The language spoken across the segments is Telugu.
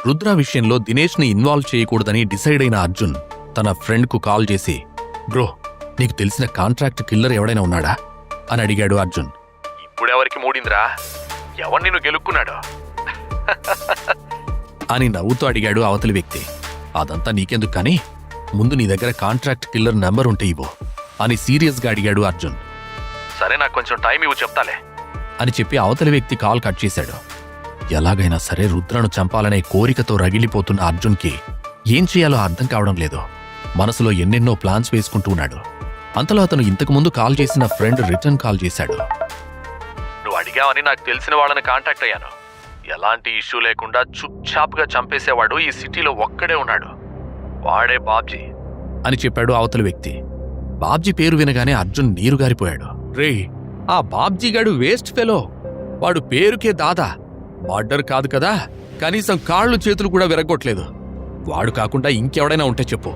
రుద్ర విషయంలో దినేష్ని ఇన్వాల్వ్ చేయకూడదని డిసైడ్ అయిన అర్జున్ తన ఫ్రెండ్కు కాల్ చేసి, బ్రో, నీకు తెలిసిన కాంట్రాక్ట్ కిల్లర్ ఎవడైనా ఉన్నాడా అని అడిగాడు అర్జున్. ఇప్పుడెవరికి మూడిందిరా, ఎవరు నిన్ను గెలుక్కున్నాడు అని నవ్వుతూ అడిగాడు అవతలి వ్యక్తి. అదంతా నీకెందుకు కానీ ముందు నీ దగ్గర కాంట్రాక్ట్ కిల్లర్ నెంబర్ ఉంటే ఇవ్వు అని సీరియస్గా అడిగాడు అర్జున్. సరే, నాకు కొంచెం టైం ఇవ్వు చెప్తాలే అని చెప్పి అవతలి వ్యక్తి కాల్ కట్ చేశాడు. ఎలాగైనా సరే రుద్రను చంపాలనే కోరికతో రగిలిపోతున్న అర్జున్కి ఏం చేయాలో అర్థం కావడం లేదు. మనసులో ఎన్నెన్నో ప్లాన్స్ వేసుకుంటూ ఉన్నాడు. అంతలో అతను ఇంతకుముందు కాల్ చేసిన ఫ్రెండ్ రిటర్న్ కాల్ చేశాడు. నువ్వు అడిగావని నాకు తెలిసిన వాళ్ళని కాంటాక్ట్ అయ్యాను. ఎలాంటి ఇష్యూ లేకుండా చుప్చాప్గా చంపేసేవాడు ఈ సిటీలో ఒక్కడే ఉన్నాడు. వాడే బాబ్జీ అని చెప్పాడు అవతలి వ్యక్తి. బాబ్జీ పేరు వినగానే అర్జున్ నీరుగారిపోయాడు. రే, ఆ బాబ్జీగాడు వేస్ట్ ఫెలో. వాడు పేరుకే దాదా, మర్డర్ కాదు కదా, కనీసం కాళ్ళు చేతులు కూడా విరగొట్టలేదు. వాడు కాకుండా ఇంకెవడైనా ఉంటే చెప్పు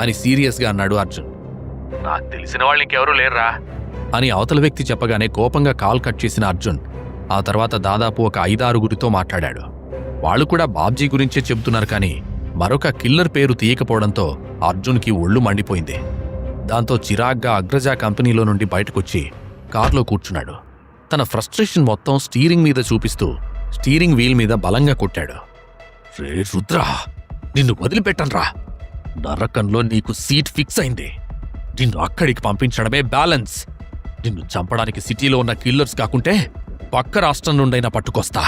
అని సీరియస్గా అన్నాడు అర్జున్. నాకు తెలిసిన వాళ్ళు ఇంకెవరూ లేర్రా అని అవతల వ్యక్తి చెప్పగానే కోపంగా కాల్ కట్ చేసిన అర్జున్ ఆ తర్వాత దాదాపు ఒక 5-6 మాట్లాడాడు. వాళ్ళు కూడా బాబ్జీ గురించే చెబుతున్నారు, కానీ మరొక కిల్లర్ పేరు తీయకపోవడంతో అర్జున్కి ఒళ్ళు మండిపోయింది. దాంతో చిరాగ్గా అగ్రజా కంపెనీలో నుండి బయటకొచ్చి కార్లో కూర్చున్నాడు. తన ఫ్రస్ట్రేషన్ మొత్తం స్టీరింగ్ మీద చూపిస్తూ స్టీరింగ్ వీల్ మీద బలంగా కొట్టాడు. రే రుద్ర, నిన్ను వదిలిపెట్టన్రా. నరకంలో నీకు సీట్ ఫిక్స్ అయింది. నిన్ను అక్కడికి పంపించడమే బ్యాలెన్స్. నిన్ను చంపడానికి సిటీలో ఉన్న కిల్లర్స్ కాకుంటే పక్క రాష్ట్రం నుండైనా పట్టుకొస్తా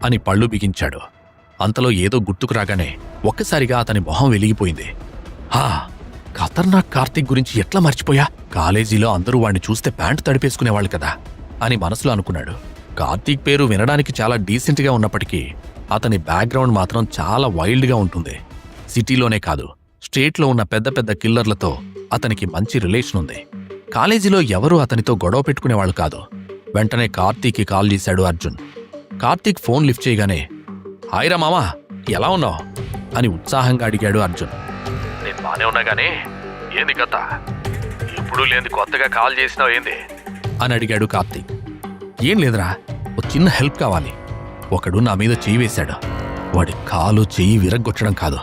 అని పళ్ళు బిగించాడు. అంతలో ఏదో గుర్తుకు రాగానే ఒక్కసారిగా అతని మొహం వెలిగిపోయింది. ఖతర్నాక్ కార్తీక్ గురించి ఎట్లా మర్చిపోయా? కాలేజీలో అందరూ వాణ్ణి చూస్తే ప్యాంటు తడిపేసుకునేవాళ్ళు కదా అని మనసులో అనుకున్నాడు. కార్తీక్ పేరు వినడానికి చాలా డీసెంట్గా ఉన్నప్పటికీ అతని బ్యాక్గ్రౌండ్ మాత్రం చాలా వైల్డ్గా ఉంటుంది. సిటీలోనే కాదు, స్టేట్లో ఉన్న పెద్ద పెద్ద కిల్లర్లతో అతనికి మంచి రిలేషన్ ఉంది. కాలేజీలో ఎవరూ అతనితో గొడవ పెట్టుకునేవాళ్ళు కాదు. వెంటనే కార్తీక్కి కాల్ చేశాడు అర్జున్. కార్తీక్ ఫోన్ లిఫ్ట్ చేయగానే, హాయ్రా మామా, ఎలా ఉన్నావు అని ఉత్సాహంగా అడిగాడు అర్జున్. నేను బానే ఉన్నా గానీ ఏంది కథ? ఎప్పుడూ లేని కొత్తగా కాల్ చేసినావు ఏంది అని అడిగాడు కార్తీక్. ఏం లేదురా, ఒక చిన్న హెల్ప్ కావాలి. ఒకడు నా మీద చెయ్యి వేశాడు. వాడి కాలు చెయ్యి విరగ్గొట్టడం కాదు,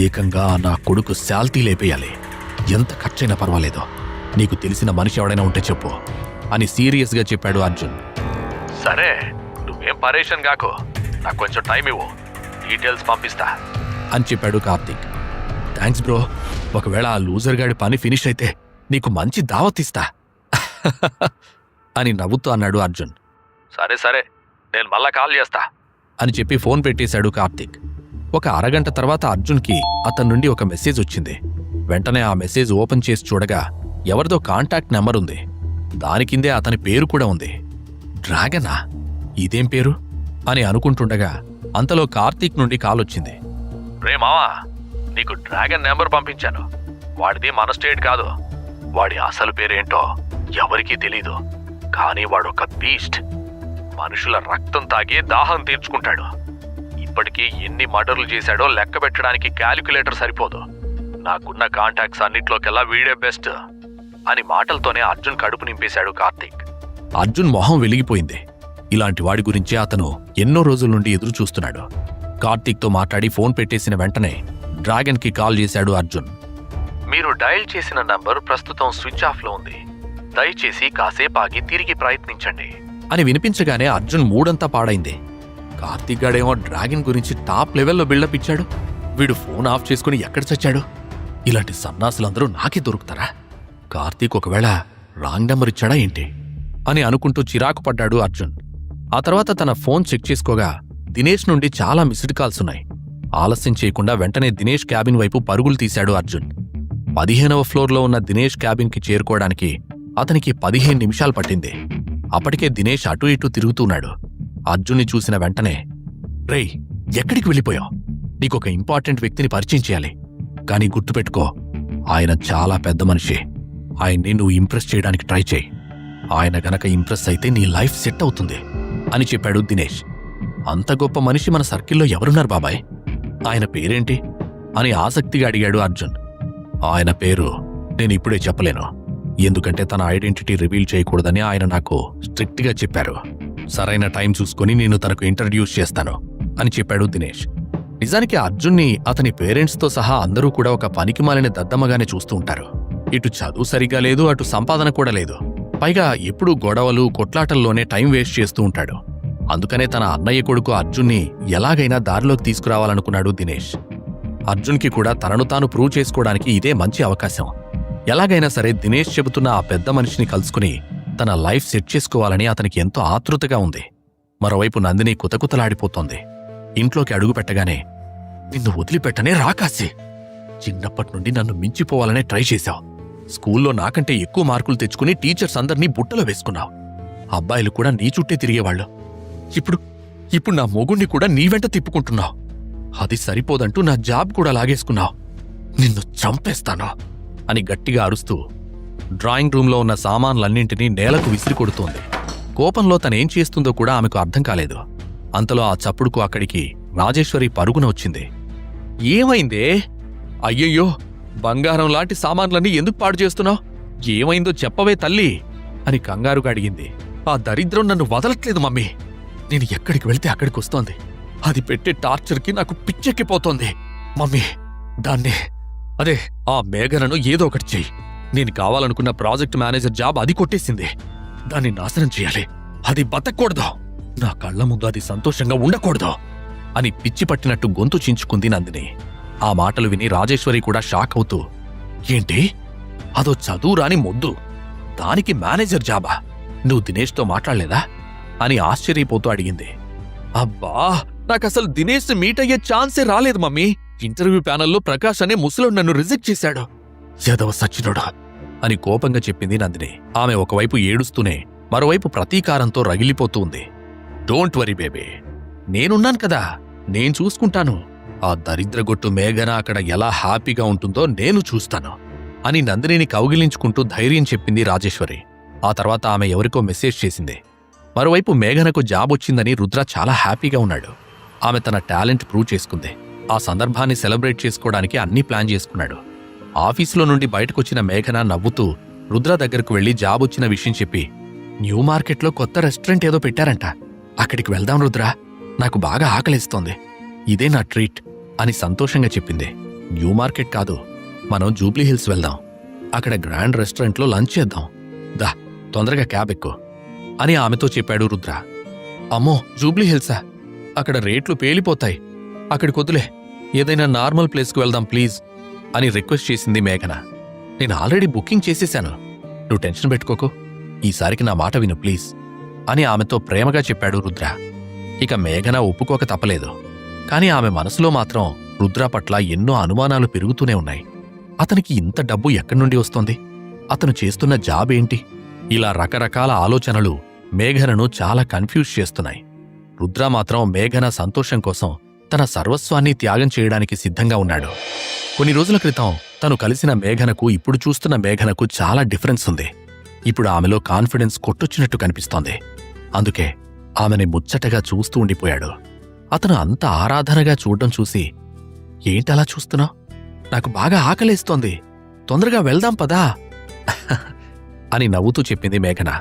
ఏకంగా నా కొడుకు శాల్తీ లేపేయాలి. ఎంత ఖర్చైనా పర్వాలేదు. నీకు తెలిసిన మనిషి ఎవడైనా ఉంటే చెప్పు అని సీరియస్గా చెప్పాడు అర్జున్. సరే, నువ్వేం పరేషన్ కాకు, నాకు కొంచెం టైం ఇవ్వు, డీటెయిల్స్ పంపిస్తా అని చెప్పాడు కార్తీక్. Thanks bro. ఒకవేళ ఆ లూజర్ గాడి పని ఫినిష్ అయితే నీకు మంచి దావత్ ఇస్తా అని నవ్వుతూ అన్నాడు అర్జున్. సరే సరే, నేను మళ్ళా కాల్ చేస్తా అని చెప్పి ఫోన్ పెట్టేశాడు కార్తీక్. ఒక అరగంట తర్వాత అర్జున్కి అతని నుండి ఒక మెసేజ్ వచ్చింది. వెంటనే ఆ మెసేజ్ ఓపెన్ చేసి చూడగా ఎవరిదో కాంటాక్ట్ నెంబర్ ఉంది. దాని కిందే అతని పేరు కూడా ఉంది. డ్రాగనా? ఇదేం పేరు అని అనుకుంటుండగా అంతలో కార్తీక్ నుండి కాల్ వచ్చింది. రే మావా, నీకు డ్రాగన్ నెంబర్ పంపించాను. వాడిది మన స్టేట్ కాదు. వాడి అసలు పేరేంటో ఎవరికీ తెలీదు, కానీ వాడొక బీస్ట్. మనుషుల రక్తం తాగి దాహం తీర్చుకుంటాడు. ఇప్పటికీ ఎన్ని మర్డర్లు చేశాడో లెక్క పెట్టడానికి క్యాలిక్యులేటర్ సరిపోదు. నాకున్న కాంటాక్ట్స్ అన్నిట్లోకెల్లా వీడే బెస్ట్ అని మాటలతోనే అర్జున్ కడుపు నింపేశాడు కార్తీక్. అర్జున్ మొహం వెలిగిపోయింది. ఇలాంటి వాడి గురించే అతను ఎన్నో రోజుల నుండి ఎదురు చూస్తున్నాడు. కార్తీక్తో మాట్లాడి ఫోన్ పెట్టేసిన వెంటనే డ్రాగన్కి కాల్ చేశాడు అర్జున్. మీరు డయల్ చేసిన నంబర్ ప్రస్తుతం స్విచ్ ఆఫ్లో ఉంది. దయచేసి కాసేపు ఆగి తిరిగి ప్రయత్నించండి అని వినిపించగానే అర్జున్ మూడంతా పాడైంది. కార్తీక్ గాడేమో డ్రాగన్ గురించి టాప్ లెవెల్లో బిల్డప్ ఇచ్చాడు. వీడు ఫోన్ ఆఫ్ చేసుకుని ఎక్కడ చచ్చాడు? ఇలాంటి సన్నాసులందరూ నాకే దొరుకుతారా? కార్తీక్ ఒకవేళ రాంగ్ నెంబర్ ఇచ్చాడా ఏంటి అని అనుకుంటూ చిరాకు పడ్డాడు అర్జున్. ఆ తర్వాత తన ఫోన్ చెక్ చేసుకోగా దినేష్ నుండి చాలా మిస్డ్ కాల్స్ ఉన్నాయి. ఆలస్యం చేయకుండా వెంటనే దినేష్ క్యాబిన్ వైపు పరుగులు తీశాడు అర్జున్. 15వ ఫ్లోర్లో ఉన్న దినేష్ క్యాబిన్కి చేరుకోవడానికి అతనికి 15 నిమిషాలు పట్టింది. అప్పటికే దినేష్ అటూ ఇటూ తిరుగుతున్నాడు. అర్జున్ని చూసిన వెంటనే, రేయ్, ఎక్కడికి వెళ్ళిపోయావు? నీకొక ఇంపార్టెంట్ వ్యక్తిని పరిచయం చేయాలి. కానీ గుర్తుపెట్టుకో, ఆయన చాలా పెద్ద మనిషి. ఆయన్ని నువ్వు ఇంప్రెస్ చేయడానికి ట్రై చేయి. ఆయన గనక ఇంప్రెస్ అయితే నీ లైఫ్ సెట్ అవుతుంది అని చెప్పాడు దినేష్. అంత గొప్ప మనిషి మన సర్కిల్లో ఎవరున్నారు బాబాయ్? ఆయన పేరేంటి అని ఆసక్తిగా అడిగాడు అర్జున్. ఆయన పేరు నేను ఇప్పుడే చెప్పలేను, ఎందుకంటే తన ఐడెంటిటీ రివీల్ చేయకూడదని ఆయన నాకు స్ట్రిక్ట్గా చెప్పారు. సరైన టైం చూసుకుని నేను తనకు ఇంట్రడ్యూస్ చేస్తాను అని చెప్పాడు దినేష్. నిజానికి అర్జున్ని అతని పేరెంట్స్తో సహా అందరూ కూడా ఒక పనికిమాలిన దద్దమ్మగానే చూస్తూ ఉంటారు. ఇటు చదువు సరిగా లేదు, అటు సంపాదన కూడా లేదు. పైగా ఎప్పుడూ గొడవలు కొట్లాటల్లోనే టైం వేస్ట్ చేస్తూ ఉంటాడు. అందుకనే తన అన్నయ్య కొడుకు అర్జున్ని ఎలాగైనా దారిలోకి తీసుకురావాలనుకున్నాడు దినేష్. అర్జున్కి కూడా తనను తాను ప్రూవ్ చేసుకోవడానికి ఇదే మంచి అవకాశం. ఎలాగైనా సరే దినేష్ చెబుతున్న ఆ పెద్ద మనిషిని కలుసుకుని తన లైఫ్ సెట్ చేసుకోవాలని అతనికి ఎంతో ఆతృతగా ఉంది. మరోవైపు నందిని కుతకుతలాడిపోతోంది. ఇంట్లోకి అడుగు పెట్టగానే, నిన్ను వదిలిపెట్టనే రాకాసి. చిన్నప్పటి నుండి నన్ను మించిపోవాలనే ట్రై చేశావు. స్కూల్లో నాకంటే ఎక్కువ మార్కులు తెచ్చుకుని టీచర్స్ అందర్నీ బుట్టలో వేసుకున్నావు. అబ్బాయిలు కూడా నీ చుట్టే తిరిగేవాళ్ళు. ఇప్పుడు నా మొగుణ్ణి కూడా నీ వెంట తిప్పుకుంటున్నావు. అది సరిపోదంటూ నా జాబ్ కూడా లాగేసుకున్నావు. నిన్ను చంపేస్తాను అని గట్టిగా అరుస్తూ డ్రాయింగ్ రూంలో ఉన్న సామాన్లన్నింటినీ నేలకు విసిరి కొడుతోంది. కోపంలో తనేం చేస్తుందో కూడా ఆమెకు అర్థం కాలేదు. అంతలో ఆ చప్పుడుకు అక్కడికి రాజేశ్వరి పరుగున వచ్చింది. ఏమైందే? అయ్యయ్యో, బంగారం లాంటి సామాన్లన్నీ ఎందుకు పాడు చేస్తున్నావు? ఏమైందో చెప్పవే తల్లి అని కంగారుగా అడిగింది. ఆ దరిద్రం నన్ను వదలట్లేదు మమ్మీ. నేను ఎక్కడికి వెళ్తే అక్కడికొస్తోంది. అది పెట్టే టార్చర్కి నాకు పిచ్చెక్కిపోతోంది మమ్మీ. అదే ఆ మేఘనను ఏదో ఒకటి చెయ్యి. నేను కావాలనుకున్న ప్రాజెక్ట్ మేనేజర్ జాబ్ అది కొట్టేసింది. దాన్ని నాశనం చేయాలి. అది బతకూడదు. నా కళ్ల ముందు అది సంతోషంగా ఉండకూడదు అని పిచ్చి పట్టినట్టు గొంతు చించుకుంది నందిని. ఆ మాటలు విని రాజేశ్వరి కూడా షాక్ అవుతూ, ఏంటి? అదో చదువురాని మొద్దు, దానికి మేనేజర్ జాబా? నువ్వు దినేష్తో మాట్లాడలేదా అని ఆశ్చర్యపోతూ అడిగింది. అబ్బా, నాకసలు దినేష్ మీట్ అయ్యే ఛాన్సే రాలేదు మమ్మీ. ఇంటర్వ్యూ ప్యానెల్లో ప్రకాష్ అనే ముసలోడు నన్ను రిజెక్ట్ చేశాడు. యదవ సచ్చినోడా అని కోపంగా చెప్పింది నందిని. ఆమె ఒకవైపు ఏడుస్తూనే మరోవైపు ప్రతీకారంతో రగిలిపోతూ ఉంది. డోంట్ వరీ బేబీ, నేనున్నాను కదా, నేను చూసుకుంటాను. ఆ దరిద్రగొట్టు మేఘన అక్కడ ఎలా హ్యాపీగా ఉంటుందో నేను చూస్తాను అని నందినిని కౌగిలించుకుంటూ ధైర్యం చెప్పింది రాజేశ్వరి. ఆ తర్వాత ఆమె ఎవరికో మెసేజ్ చేసింది. మరోవైపు మేఘనకు జాబ్ వచ్చిందని రుద్ర చాలా హ్యాపీగా ఉన్నాడు. ఆమె తన టాలెంట్ ప్రూవ్ చేసుకుంది. ఆ సందర్భాన్ని సెలబ్రేట్ చేసుకోవడానికి అన్నీ ప్లాన్ చేసుకున్నాడు. ఆఫీసులో నుండి బయటకొచ్చిన మేఘన నవ్వుతూ రుద్ర దగ్గరకు వెళ్లి జాబ్ వచ్చిన విషయం చెప్పి, న్యూ మార్కెట్లో కొత్త రెస్టారెంట్ ఏదో పెట్టారంట, అక్కడికి వెళ్దాం రుద్ర, నాకు బాగా ఆకలిస్తోంది, ఇదే నా ట్రీట్ అని సంతోషంగా చెప్పింది. న్యూ మార్కెట్ కాదు, మనం జూబ్లీ హిల్స్ వెళ్దాం, అక్కడ గ్రాండ్ రెస్టారెంట్లో లంచ్ చేద్దాం, దా తొందరగా క్యాబ్ ఎక్కు అని ఆమెతో చెప్పాడు రుద్ర. అమ్మో, జూబ్లీ హిల్సా? అక్కడ రేట్లు పేలిపోతాయి, అక్కడికొద్దులే, ఏదైనా నార్మల్ ప్లేస్కు వెళ్దాం ప్లీజ్ అని రిక్వెస్ట్ చేసింది మేఘన. నేను ఆల్రెడీ బుకింగ్ చేసేశాను, నువ్వు టెన్షన్ పెట్టుకోకు, ఈసారికి నా మాట విను ప్లీజ్ అని ఆమెతో ప్రేమగా చెప్పాడు రుద్ర. ఇక మేఘన ఒప్పుకోక తప్పలేదు. కాని ఆమె మనసులో మాత్రం రుద్ర పట్ల ఎన్నో అనుమానాలు పెరుగుతూనే ఉన్నాయి. అతనికి ఇంత డబ్బు ఎక్కడి నుండి వస్తోంది? అతను చేస్తున్న జాబ్ ఏంటి? ఇలా రకరకాల ఆలోచనలు మేఘనను చాలా కన్ఫ్యూజ్ చేస్తున్నాయి. రుద్ర మాత్రం మేఘన సంతోషం కోసం తన సర్వస్వాన్ని త్యాగం చేయడానికి సిద్ధంగా ఉన్నాడు. కొన్ని రోజుల క్రితం తను కలిసిన మేఘనకు ఇప్పుడు చూస్తున్న మేఘనకు చాలా డిఫరెన్స్ ఉంది. ఇప్పుడు ఆమెలో కాన్ఫిడెన్స్ కొట్టొచ్చినట్టు కనిపిస్తోంది. అందుకే ఆమెని ముచ్చటగా చూస్తూ ఉండిపోయాడు. అతను అంత ఆరాధనగా చూడ్డం చూసి, ఏంటలా చూస్తున్నావు? నాకు బాగా ఆకలేస్తోంది, తొందరగా వెళ్దాం పదా అని నవ్వుతూ చెప్పింది మేఘన.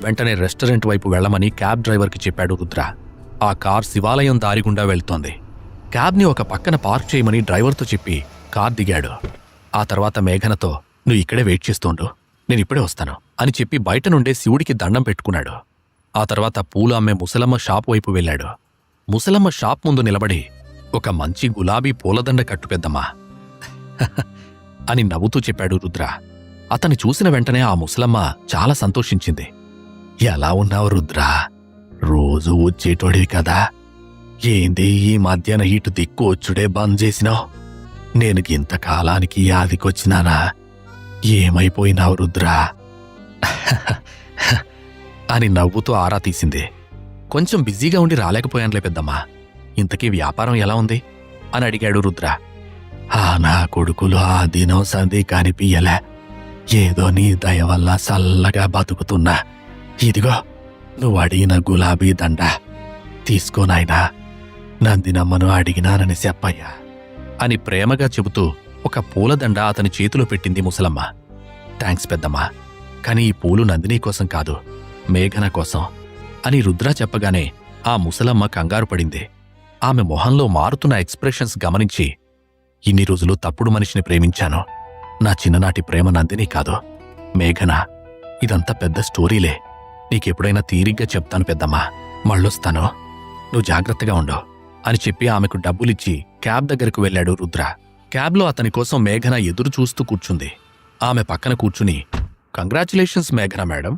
వెంటనే రెస్టారెంట్ వైపు వెళ్లమని క్యాబ్ డ్రైవర్కి చెప్పాడు రుద్ర. ఆ కార్ శివాలయం దారిగుండా వెళ్తోంది. క్యాబ్ని ఒక పక్కన పార్క్ చేయమని డ్రైవర్తో చెప్పి కార్ దిగాడు. ఆ తర్వాత మేఘనతో, నువ్వు ఇక్కడే వెయిట్ చేస్తోండు, నేనిప్పుడే వస్తాను అని చెప్పి బయట నుండే శివుడికి దండం పెట్టుకున్నాడు. ఆ తర్వాత పూలు అమ్మే ముసలమ్మ షాప్ వైపు వెళ్ళాడు. ముసలమ్మ షాప్ ముందు నిలబడి, ఒక మంచి గులాబీ పూలదండ కట్టు పెద్దమ్మా అని నవ్వుతూ చెప్పాడు రుద్ర. అతన్ని చూసిన వెంటనే ఆ ముసలమ్మ చాలా సంతోషించింది. ఎలా ఉన్నావు రుద్రా? రోజూ వచ్చేటోడివి కదా, ఏంది ఈ మధ్యాహ్న ఇటు దిక్కు వచ్చుడే బంద్ చేసినావు? నేను ఇంతకాలానికి యాదికొచ్చినానా? ఏమైపోయినావు రుద్రా అని నవ్వుతూ ఆరా తీసింది. కొంచెం బిజీగా ఉండి రాలేకపోయానులే పెద్దమ్మా, ఇంతకీ వ్యాపారం ఎలా ఉంది అని అడిగాడు రుద్ర. నా కొడుకులు ఆ దినం సంధి కనిపియ్యలే, ఏదో నీ దయ వల్ల చల్లగా బతుకుతున్నా. ఇదిగో నువ్వు అడిగిన గులాబీ దండ తీసుకోనాయనా, నందినమ్మను అడిగినానని చెప్పయ్యా అని ప్రేమగా చెబుతూ ఒక పూలదండ అతని చేతిలో పెట్టింది ముసలమ్మ. థ్యాంక్స్ పెద్దమ్మా, కాని ఈ పూలు నందిని కోసం కాదు, మేఘన కోసం అని రుద్ర చెప్పగానే ఆ ముసలమ్మ కంగారు పడింది. ఆమె మొహంలో మారుతున్న ఎక్స్ప్రెషన్స్ గమనించి, ఇన్ని రోజులు తప్పుడు మనిషిని ప్రేమించాను. నా చిన్ననాటి ప్రేమ నందిని కాదు, మేఘన. ఇదంతా పెద్ద స్టోరీలే. నీకెప్పుడైనా తీరిగ్గా చెప్తాను పెద్దమ్మా. మళ్ళొస్తాను, నువ్వు జాగ్రత్తగా ఉండు అని చెప్పి ఆమెకు డబ్బులిచ్చి క్యాబ్ దగ్గరకు వెళ్లాడు రుద్ర. క్యాబ్లో అతని కోసం మేఘన ఎదురు చూస్తూ కూర్చుంది. ఆమె పక్కన కూర్చుని, కంగ్రాచులేషన్స్ మేఘన మేడం,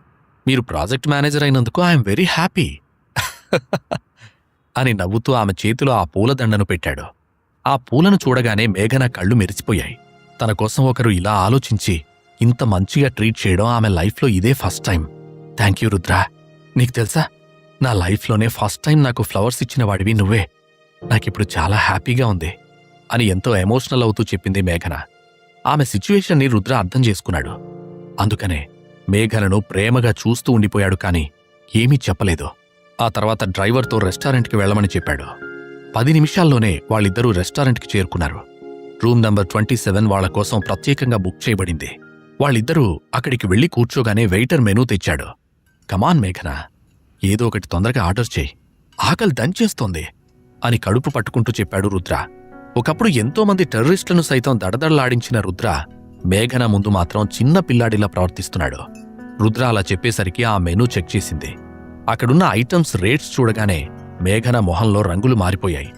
మీరు ప్రాజెక్ట్ మేనేజర్ అయినందుకు ఐఎమ్ వెరీ హ్యాపీ అని నవ్వుతూ ఆమె చేతిలో ఆ పూలదండను పెట్టాడు. ఆ పూలను చూడగానే మేఘన కళ్ళు మెరిసిపోయాయి. తన కోసం ఒకరు ఇలా ఆలోచించి ఇంత మంచిగా ట్రీట్ చేయడం ఆమె లైఫ్లో ఇదే ఫస్ట్ టైం. థ్యాంక్యూ రుద్ర. నీకు తెలుసా, నా లైఫ్లోనే ఫస్ట్ టైం నాకు ఫ్లవర్స్ ఇచ్చిన వాడివి నువ్వే. నాకిప్పుడు చాలా హ్యాపీగా ఉంది అని ఎంతో ఎమోషనల్ అవుతూ చెప్పింది మేఘన. ఆమె సిచ్యువేషన్ని రుద్ర అర్థం చేసుకున్నాడు. అందుకనే మేఘనను ప్రేమగా చూస్తూ ఉండిపోయాడు, కాని ఏమీ చెప్పలేదు. ఆ తర్వాత డ్రైవర్తో రెస్టారెంట్కి వెళ్లమని చెప్పాడు. 10 నిమిషాల్లోనే వాళ్ళిద్దరూ రెస్టారెంట్కి చేరుకున్నారు. రూమ్ నంబర్ 27 వాళ్ల కోసం ప్రత్యేకంగా బుక్ చేయబడింది. వాళ్ళిద్దరూ అక్కడికి వెళ్లి కూర్చోగానే వెయిటర్ మెనూ తెచ్చాడు. కమాన్ మేఘన, ఏదో ఒకటి తొందరగా ఆర్డర్ చేయి, ఆకలి దంచేస్తోంది అని కడుపు పట్టుకుంటూ చెప్పాడు రుద్ర. ఒకప్పుడు ఎంతోమంది టెర్రరిస్టులను సైతం దడదడలాడించిన రుద్ర మేఘన ముందు మాత్రం చిన్న పిల్లాడిలా ప్రవర్తిస్తున్నాడు. రుద్ర అలా చెప్పేసరికి ఆ మెనూ చెక్ చేసింది. అక్కడున్న ఐటమ్స్ రేట్స్ చూడగానే మేఘన మొహంలో రంగులు మారిపోయాయి.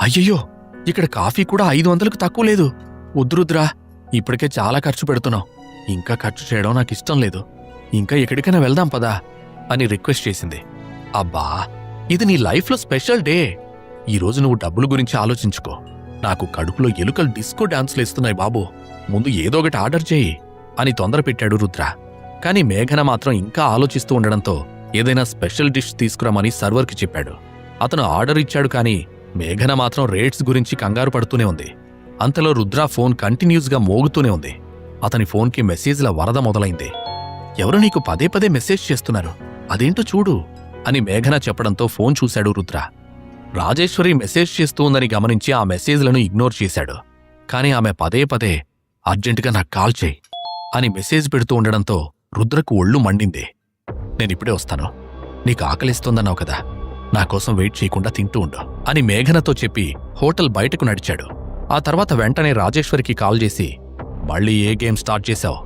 అయ్యయ్యో, ఇక్కడ కాఫీ కూడా 500కు తక్కువ లేదు. వద్దు రుద్రా, ఇప్పటికే చాలా ఖర్చు పెడుతున్నావు. ఇంకా ఖర్చు చేయడం నాకిష్టం లేదు. ఇంకా ఎక్కడికైనా వెళ్దాం పదా అని రిక్వెస్ట్ చేసింది. అబ్బా, ఇది నీ లైఫ్లో స్పెషల్ డే. ఈరోజు నువ్వు డబ్బుల గురించి ఆలోచించుకో. నాకు కడుపులో ఎలుకలు డిస్కో డాన్స్లేస్తున్నాయి బాబు, ముందు ఏదో ఒకటి ఆర్డర్ చేయి అని తొందర పెట్టాడు రుద్ర. కాని మేఘన మాత్రం ఇంకా ఆలోచిస్తూ ఉండడంతో ఏదైనా స్పెషల్ డిష్ తీసుకురమని సర్వర్కి చెప్పాడు. అతను ఆర్డర్ ఇచ్చాడు, కాని మేఘన మాత్రం రేట్స్ గురించి కంగారు పడుతూనే ఉంది. అంతలో రుద్ర ఫోన్ కంటిన్యూస్గా మోగుతూనే ఉంది. అతని ఫోన్కి మెసేజ్ల వరద మొదలైంది. ఎవరు నీకు పదే పదే మెసేజ్ చేస్తున్నారు, అదేంటో చూడు అని మేఘన చెప్పడంతో ఫోన్ చూశాడు రుద్ర. రాజేశ్వరి మెసేజ్ చేస్తూ ఉందని గమనించి ఆ మెసేజ్లను ఇగ్నోర్ చేశాడు. కాని ఆమె పదే పదే అర్జెంటుగా నాకు కాల్ చేయి అని మెసేజ్ పెడుతూ ఉండడంతో రుద్రకు ఒళ్ళు మండింది. నేనిప్పుడే వస్తాను, నీకు ఆకలిస్తోందన్నావు కదా, నాకోసం వెయిట్ చేయకుండా తింటూ ఉండు అని మేఘనతో చెప్పి హోటల్ బయటకు నడిచాడు. ఆ తర్వాత వెంటనే రాజేశ్వరికి కాల్ చేసి, మళ్ళీ ఏ గేమ్ స్టార్ట్ చేశావు,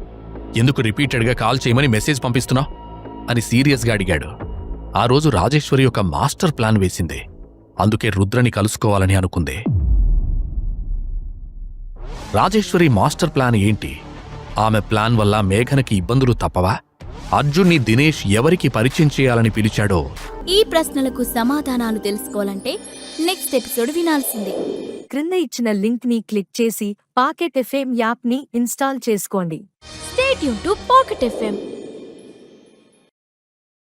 ఎందుకు రిపీటెడ్గా కాల్ చేయమని మెసేజ్ పంపిస్తున్నావు అని సీరియస్గా అడిగాడు. ఆ రోజు రాజేశ్వరి ఒక మాస్టర్ ప్లాన్ వేసింది. అందుకే రుద్రని కలుసుకోవాలని అనుకుంది. రాజేశ్వరి మాస్టర్ ప్లాన్ ఏంటి? ఆమె ప్లాన్ వల్ల మేఘనకి ఇబ్బందులు తప్పవా? అర్జున్ని దినేష్ ఎవరికి పరిచయం చేయాలని పిలిచాడో? ఈ ప్రశ్నలకు సమాధానాలు తెలుసుకోవాలంటే నెక్స్ట్ ఎపిసోడ్ వినాల్సిందే. క్రింద ఇచ్చిన లింక్ ని క్లిక్ చేసి పాకెట్ ఎఫ్ఎం యాప్ ని ఇన్స్టాల్ చేసుకోండి. Stay tune to pocket FM.